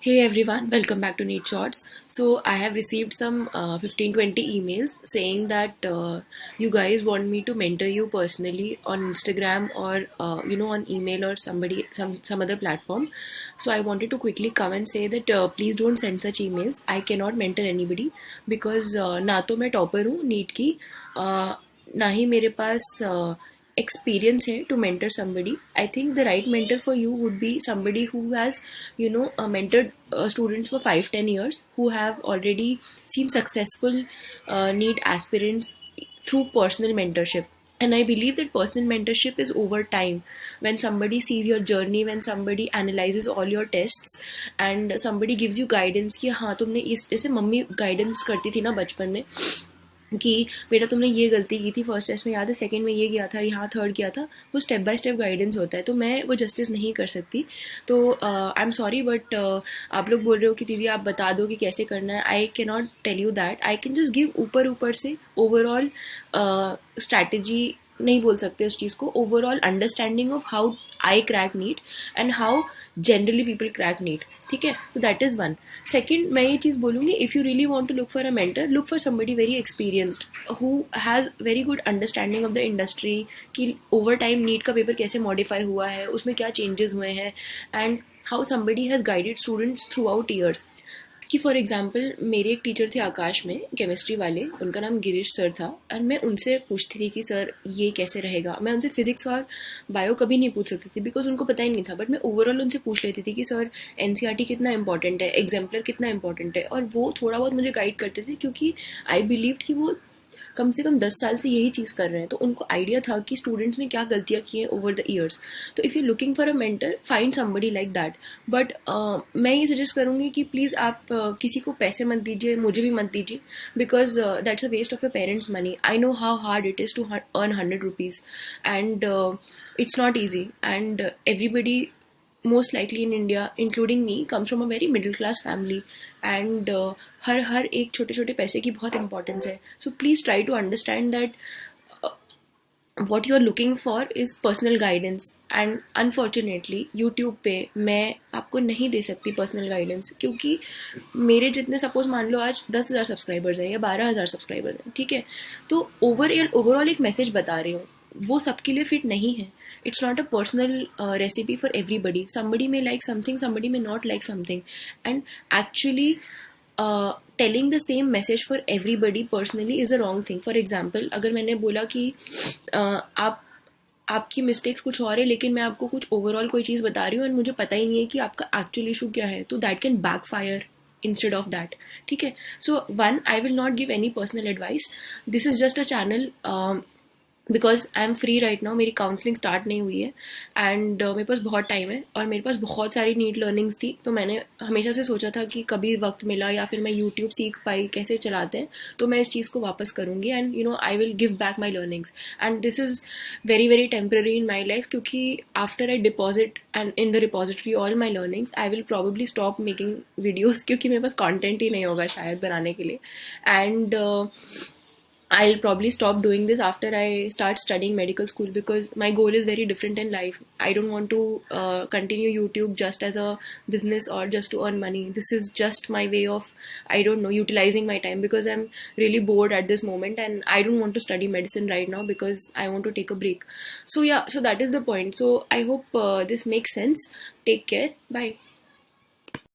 Hey everyone, welcome back to Neat Shots. So, I have received some 15-20 emails saying that you guys want me to mentor you personally on Instagram or on email or some other platform. So, I wanted to quickly come and say that please don't send such emails. I cannot mentor anybody because ना तो मैं topper हूँ NEET की, ना ही मेरे पास experience here to mentor somebody. I think the right mentor for you would be somebody who has mentored students for 5-10 years, who have already seen successful NEET aspirants through personal mentorship. And I believe that personal mentorship is over time. When somebody sees your journey, when somebody analyzes all your tests and somebody gives you guidance कि हाँ तुमने इस जैसे mummy guidance करती थी ना बचपन में कि बेटा तुमने ये गलती की थी फर्स्ट टेस्ट में, याद है सेकंड में ये किया था, यहाँ थर्ड किया था, वो स्टेप बाय स्टेप गाइडेंस होता है. तो मैं वो जस्टिस नहीं कर सकती. तो आई एम सॉरी बट आप लोग बोल रहे हो कि दीदी आप बता दो कि कैसे करना है. I can not tell you that. I can just give ऊपर ऊपर से ओवरऑल स्ट्रैटेजी, नहीं बोल सकते उस चीज़ को, overall understanding of how I crack NEET and how generally people crack NEET. ठीक है, तो दैट इज़ वन. सेकेंड, मैं ये चीज़ बोलूँगी, if you really want to look for a mentor, look for somebody very experienced who has very good understanding of the industry कि over time NEET का paper कैसे मॉडिफाई हुआ है, उसमें क्या चेंजेस हुए हैं, and how somebody has guided students throughout years. कि फॉर एग्जाम्पल मेरे एक टीचर थे आकाश में, केमिस्ट्री वाले, उनका नाम गिरीश सर था. और मैं उनसे पूछती थी कि सर ये कैसे रहेगा. मैं उनसे फिजिक्स और बायो कभी नहीं पूछ सकती थी बिकॉज उनको पता ही नहीं था, बट मैं ओवरऑल उनसे पूछ लेती थी कि सर एनसीईआरटी कितना इंपॉर्टेंट है, एग्जाम्पलर कितना इंपॉर्टेंट है. और वो थोड़ा बहुत मुझे गाइड करते थे क्योंकि आई बिलीव कि वो कम से कम 10 साल से यही चीज़ कर रहे हैं. तो उनको आइडिया था कि स्टूडेंट्स ने क्या गलतियाँ की हैं ओवर द ईयर्स. तो if you looking for a mentor, find somebody like that. But मैं ये सजेस्ट करूँगी कि प्लीज़ आप किसी को पैसे मत दीजिए, मुझे भी मत दीजिए, because that's a waste of your parents money. I know how hard it is to earn 100 rupees and it's not easy, and everybody most likely in India, including me, comes from a very middle class family, and हर एक छोटे छोटे पैसे की बहुत importance है. So please try to understand that what you're looking for is personal guidance. And unfortunately YouTube पे मैं आपको नहीं दे सकती पर्सनल गाइडेंस, क्योंकि मेरे जितने, सपोज मान लो आज 10,000 सब्सक्राइबर्स हैं या 12,000 सब्सक्राइबर्स हैं, ठीक है, तो ओवरऑल एक मैसेज बता रही हूँ, वो सबके लिए फिट नहीं है. It's not a personal recipe for everybody. Somebody may like something, somebody may not like something. And actually, telling the same message for everybody personally is a wrong thing. For example, अगर मैंने बोला कि आपकी mistakes कुछ और है लेकिन मैं आपको कुछ ओवरऑल कोई चीज़ बता रही हूँ एंड मुझे पता ही नहीं है कि आपका एक्चुअल इशू क्या है, तो that can backfire instead of that. ठीक है, so one, I will not give any personal advice. This is just a channel because I am free right now. मेरी काउंसलिंग स्टार्ट नहीं हुई है एंड मेरे पास बहुत टाइम है और मेरे पास बहुत सारी नीट लर्निंग्स थी. तो मैंने हमेशा से सोचा था कि कभी वक्त मिला या फिर मैं यूट्यूब सीख पाई कैसे चलाते हैं, तो मैं इस चीज़ को वापस करूँगी and I will give back my learnings. And this is very very temporary in my life, क्योंकि after I deposit and in the repository all my learnings, I will probably stop making videos, क्योंकि मेरे पास content ही नहीं होगा शायद बनाने के लिए. And I'll probably stop doing this after I start studying medical school, because my goal is very different in life. I don't want to continue YouTube just as a business or just to earn money. This is just my way of, I don't know, utilizing my time, because I'm really bored at this moment and I don't want to study medicine right now because I want to take a break. So yeah, so that is the point. So I hope this makes sense. Take care. Bye.